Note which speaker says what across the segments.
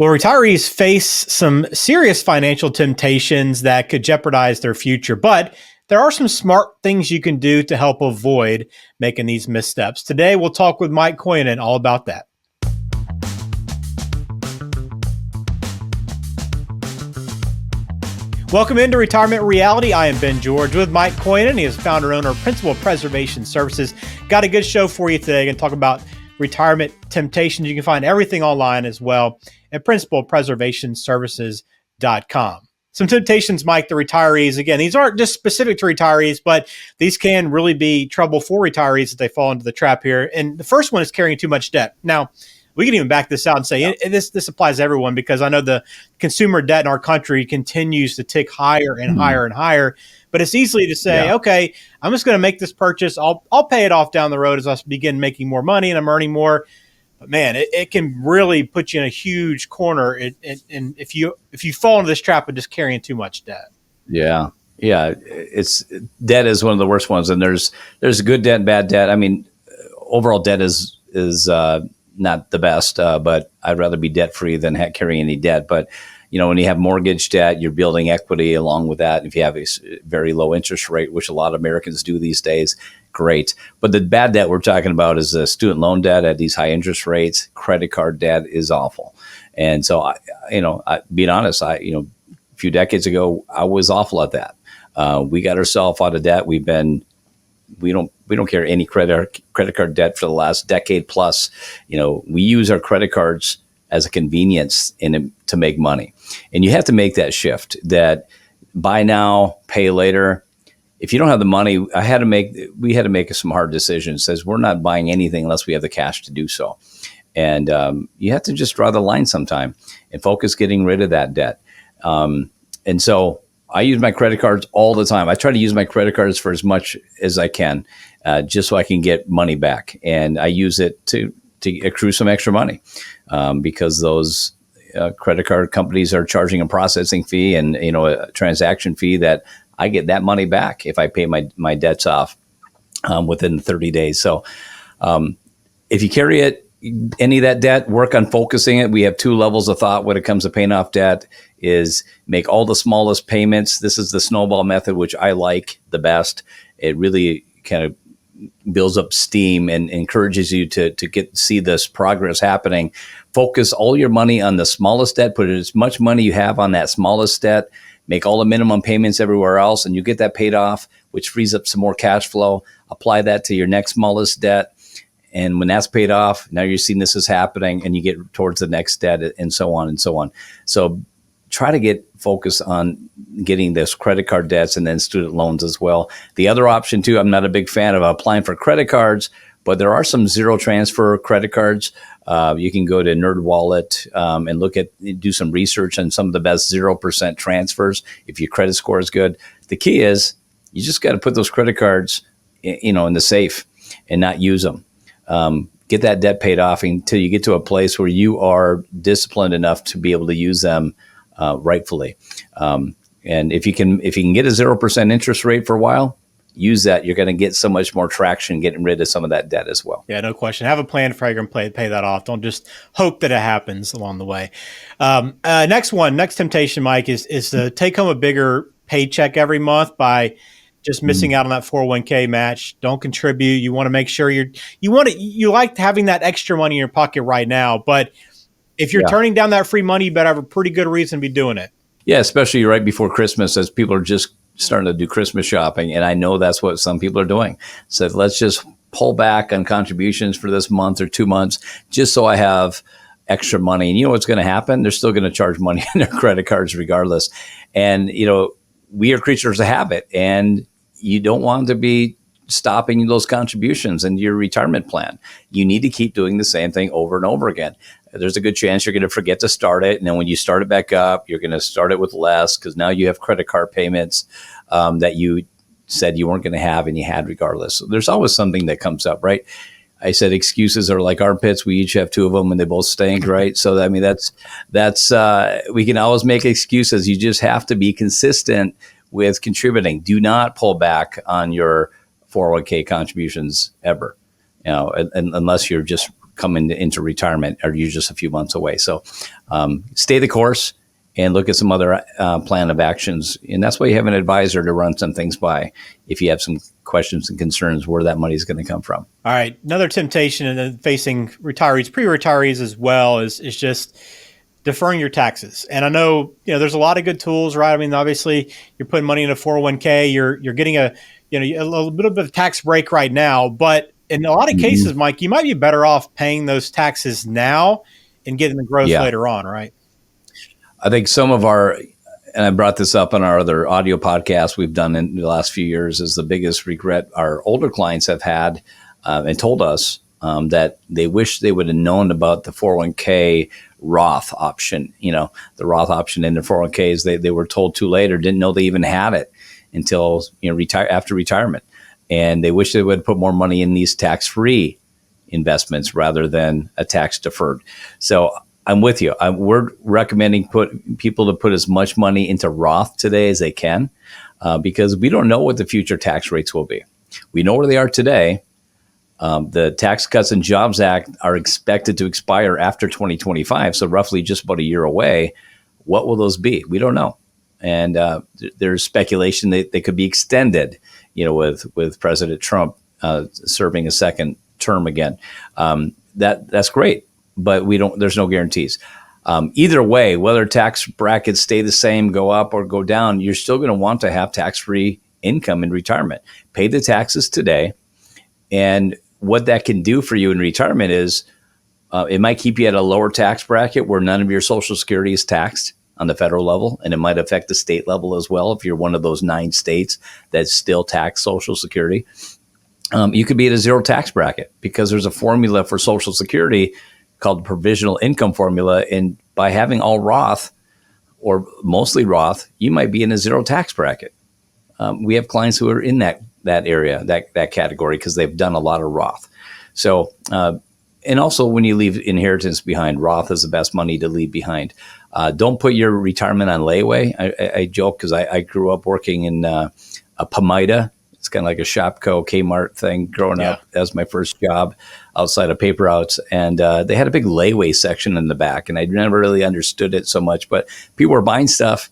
Speaker 1: Well, retirees face some serious financial temptations that could jeopardize their future, but there are some smart things you can do to help avoid making these missteps. Today, we'll talk with Mike Koyanen all about that. Welcome into Retirement Reality. I am Ben George with Mike Koyanen. He is founder, owner, principal of Preservation Services. Got a good show for you today. Going to talk about retirement temptations. You can find everything online as well at principalpreservationservices.com. Some temptations, Mike, the retirees. Again, these aren't just specific to retirees, but these can really be trouble for retirees if they fall into the trap here. And the first one is carrying too much debt. Now, we can even back this out and say this applies to everyone, because I know the consumer debt in our country continues to tick higher and higher and higher. But it's easy to say, okay, I'm just going to make this purchase. I'll pay it off down the road as I begin making more money and I'm earning more. But man, it can really put you in a huge corner. And if you fall into this trap of just carrying too much debt.
Speaker 2: Yeah. It's debt is one of the worst ones, and there's good debt and bad debt. I mean, overall debt is not the best, but I'd rather be debt free than carry any debt. But when you have mortgage debt, you're building equity along with that. If you have a very low interest rate, which a lot of Americans do these days, great. But the bad debt we're talking about is the student loan debt at these high interest rates. Credit card debt is awful. And so, being honest, a few decades ago, I was awful at that. We got ourselves out of debt. We don't carry any credit card debt for the last decade plus. We use our credit cards as a convenience to make money. And you have to make that shift, that buy now, pay later. If you don't have the money, we had to make some hard decisions. Says we're not buying anything unless we have the cash to do so. And you have to just draw the line sometime and focus getting rid of that debt. And so I use my credit cards all the time. I try to use my credit cards for as much as I can, just so I can get money back. And I use it to accrue some extra money, because those credit card companies are charging a processing fee and a transaction fee that I get that money back if I pay my debts off within 30 days. So if you carry any of that debt, work on focusing it. We have two levels of thought when it comes to paying off debt: is make all the smallest payments. This is the snowball method, which I like the best. It really kind of builds up steam and encourages you to see this progress happening. Focus all your money on the smallest debt. Put as much money you have on that smallest debt. Make all the minimum payments everywhere else, and you get that paid off, which frees up some more cash flow. Apply that to your next smallest debt. And when that's paid off, now you're seeing this is happening, and you get towards the next debt, and so on and so on. So try to get focused on getting this credit card debts and then student loans as well. The other option too, I'm not a big fan of applying for credit cards, but there are some zero transfer credit cards. You can go to NerdWallet and do some research on some of the best 0% transfers if your credit score is good. The key is you just got to put those credit cards, in the safe and not use them. Get that debt paid off until you get to a place where you are disciplined enough to be able to use them rightfully. And if you can get a 0% interest rate for a while, use that. You're going to get so much more traction getting rid of some of that debt as well.
Speaker 1: Yeah, no question. Have a plan for how you're going to pay that off. Don't just hope that it happens along the way. Next temptation, Mike, is to take home a bigger paycheck every month by just missing out on that 401k match. Don't contribute. You want to make sure you like having that extra money in your pocket right now, but if you're turning down that free money, you better have a pretty good reason to be doing it.
Speaker 2: Yeah, especially right before Christmas, as people are just starting to do Christmas shopping. And I know that's what some people are doing. So let's just pull back on contributions for this month or 2 months, just so I have extra money. And you know what's going to happen? They're still going to charge money on their credit cards regardless. And, we are creatures of habit, and you don't want to be stopping those contributions in your retirement plan. You need to keep doing the same thing over and over again. There's a good chance you're going to forget to start it. And then when you start it back up, you're going to start it with less, because now you have credit card payments that you said you weren't going to have and you had regardless. So there's always something that comes up, right? I said excuses are like armpits. We each have two of them and they both stink, right? So, I mean, that's we can always make excuses. You just have to be consistent with contributing. Do not pull back on your 401k contributions ever, unless you're just come into retirement, or you're just a few months away. So stay the course and look at some other plan of actions. And that's why you have an advisor to run some things by if you have some questions and concerns where that money is going to come from.
Speaker 1: All right. Another temptation and then facing retirees, pre-retirees as well, is just deferring your taxes. And I know, there's a lot of good tools, right? I mean, obviously you're putting money in a 401k, you're getting a little bit of a tax break right now, but in a lot of cases, Mike, you might be better off paying those taxes now and getting the growth later on, right?
Speaker 2: I think some of and I brought this up on our other audio podcast we've done in the last few years, is the biggest regret our older clients have had and told us that they wish they would have known about the 401k Roth option. The Roth option in their 401ks, they were told too late or didn't know they even had it until after retirement. And they wish they would put more money in these tax-free investments rather than a tax-deferred. So I'm with you. We're recommending people to put as much money into Roth today as they can because we don't know what the future tax rates will be. We know where they are today. The Tax Cuts and Jobs Act are expected to expire after 2025, so roughly just about a year away. What will those be? We don't know. And there's speculation that they could be extended, with President Trump serving a second term again. That's great, but there's no guarantees. Either way, whether tax brackets stay the same, go up or go down, you're still going to want to have tax-free income in retirement. Pay the taxes today. And what that can do for you in retirement is it might keep you at a lower tax bracket where none of your Social Security is taxed on the federal level, and it might affect the state level as well if you're one of those 9 states that still tax Social Security. You could be at a zero tax bracket because there's a formula for Social Security called the Provisional Income Formula, and by having all Roth or mostly Roth, you might be in a zero tax bracket. We have clients who are in that area, that category, because they've done a lot of Roth. So, and also when you leave inheritance behind, Roth is the best money to leave behind. Don't put your retirement on layaway. I joke because I grew up working in a Pomida. It's kind of like a Shopko Kmart thing growing up. That was my first job outside of paper outs. And they had a big layaway section in the back. And I never really understood it so much. But people were buying stuff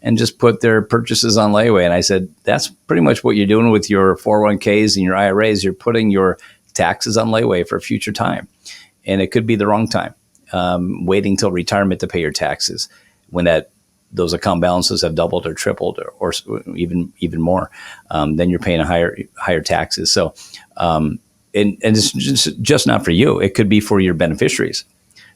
Speaker 2: and just put their purchases on layaway. And I said, that's pretty much what you're doing with your 401ks and your IRAs. You're putting your taxes on layaway for a future time. And it could be the wrong time, waiting till retirement to pay your taxes when those account balances have doubled or tripled or even more. Then you're paying higher taxes. So, and it's just not for you. It could be for your beneficiaries.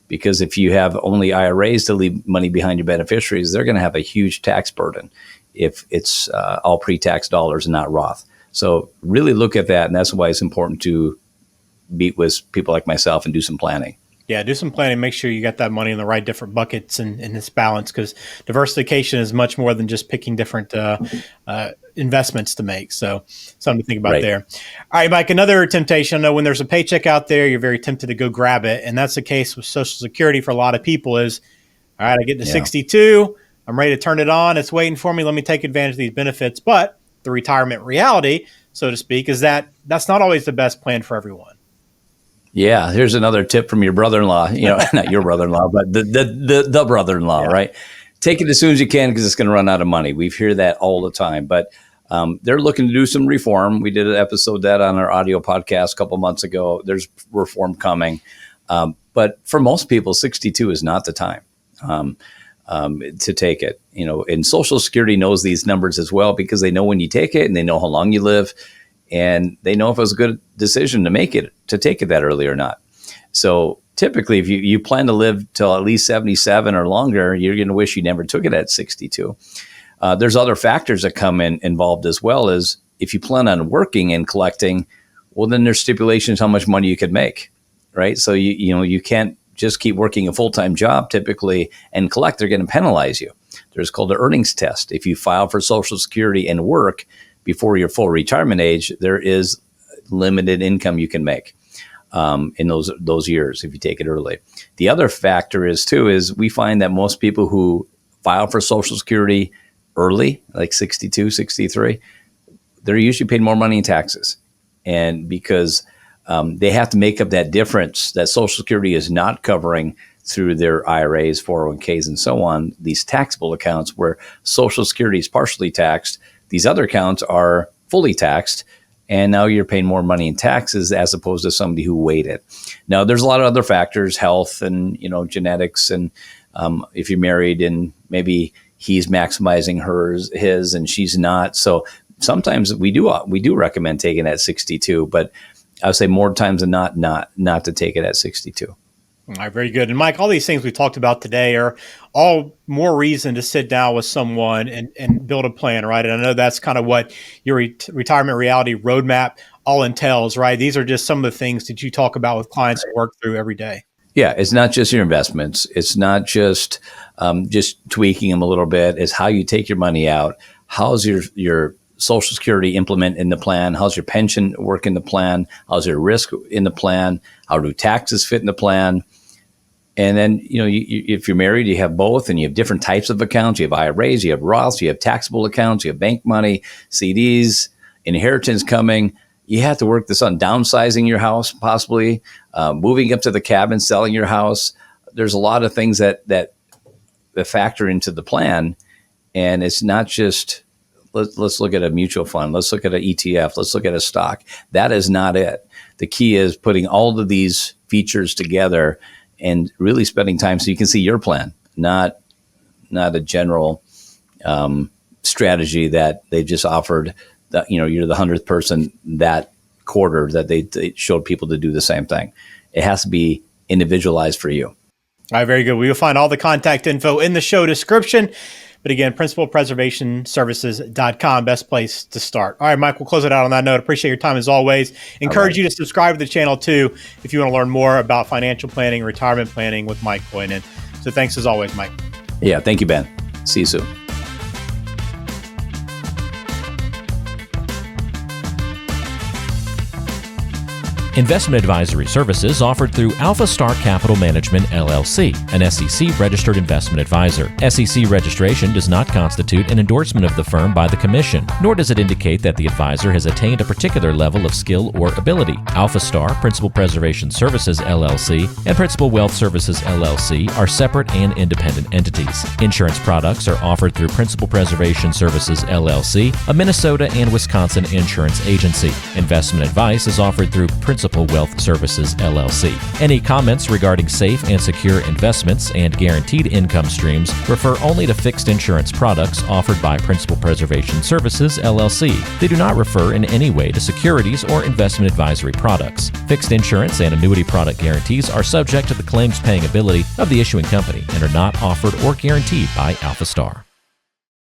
Speaker 2: Because if you have only IRAs to leave money behind your beneficiaries, they're going to have a huge tax burden if it's all pre-tax dollars and not Roth. So really look at that. And that's why it's important to meet with people like myself and do some planning.
Speaker 1: Yeah, do some planning. Make sure you got that money in the right different buckets and it's balanced, because diversification is much more than just picking different investments to make. So something to think about there. All right, Mike, another temptation. I know when there's a paycheck out there, you're very tempted to go grab it. And that's the case with Social Security for a lot of people is, all right, I get to 62. I'm ready to turn it on. It's waiting for me. Let me take advantage of these benefits. But the retirement reality, so to speak, is that's not always the best plan for everyone.
Speaker 2: Yeah, here's another tip from your brother-in-law. Not your brother-in-law, but the brother-in-law, right? Take it as soon as you can because it's going to run out of money. We hear that all the time, but they're looking to do some reform. We did an episode that on our audio podcast a couple months ago. There's reform coming, but for most people, 62 is not the time to take it. And Social Security knows these numbers as well because they know when you take it and they know how long you live. And they know if it was a good decision to take it that early or not. So typically, if you plan to live till at least 77 or longer, you're going to wish you never took it at 62. There's other factors that come involved as well as if you plan on working and collecting, well, then there's stipulations how much money you could make, right? So you can't just keep working a full-time job typically and collect. They're going to penalize you. There's called the earnings test. If you file for Social Security and work before your full retirement age, there is limited income you can make in those years if you take it early. The other factor is we find that most people who file for Social Security early, like 62, 63, they're usually paid more money in taxes. And because they have to make up that difference that Social Security is not covering through their IRAs, 401ks, and so on, these taxable accounts where Social Security is partially taxed. These other accounts are fully taxed, and now you're paying more money in taxes as opposed to somebody who waited. Now, there's a lot of other factors, health and genetics, and if you're married and maybe he's maximizing his, and she's not. So sometimes we do recommend taking it at 62, but I would say more times than not to take it at 62.
Speaker 1: All right, very good. And Mike, all these things we talked about today are all more reason to sit down with someone and build a plan, right? And I know that's kind of what your retirement reality roadmap all entails, right? These are just some of the things that you talk about with clients and work through every day.
Speaker 2: Yeah, it's not just your investments. It's not just tweaking them a little bit. It's how you take your money out. How's your Social Security implement in the plan? How's your pension work in the plan? How's your risk in the plan? How do taxes fit in the plan? And then, if you're married, you have both, and you have different types of accounts. You have IRAs, you have Roths, you have taxable accounts, you have bank money, CDs, inheritance coming. You have to work this on downsizing your house, possibly moving up to the cabin, selling your house. There's a lot of things that factor into the plan, and it's not just let's look at a mutual fund, let's look at an ETF, let's look at a stock. That is not it. The key is putting all of these features together and really spending time so you can see your plan, not a general strategy that they just offered. That you're the 100th person that quarter that they showed people to do the same thing. It has to be individualized for you. All
Speaker 1: right, very good. We will find all the contact info in the show description. But again, principalpreservationservices.com, best place to start. All right, Mike, we'll close it out on that note. Appreciate your time as always. Encourage you to subscribe to the channel too if you want to learn more about financial planning, retirement planning with Mike Boynan. So thanks as always, Mike.
Speaker 2: Yeah, thank you, Ben. See you soon.
Speaker 3: Investment advisory services offered through Alpha Star Capital Management, LLC, an SEC-registered investment advisor. SEC registration does not constitute an endorsement of the firm by the Commission, nor does it indicate that the advisor has attained a particular level of skill or ability. Alpha Star, Principal Preservation Services, LLC, and Principal Wealth Services, LLC are separate and independent entities. Insurance products are offered through Principal Preservation Services, LLC, a Minnesota and Wisconsin insurance agency. Investment advice is offered through Principal Wealth Services, LLC. Any comments regarding safe and secure investments and guaranteed income streams refer only to fixed insurance products offered by Principal Preservation Services, LLC. They do not refer in any way to securities or investment advisory products. Fixed insurance and annuity product guarantees are subject to the claims paying ability of the issuing company and are not offered or guaranteed by Alpha Star.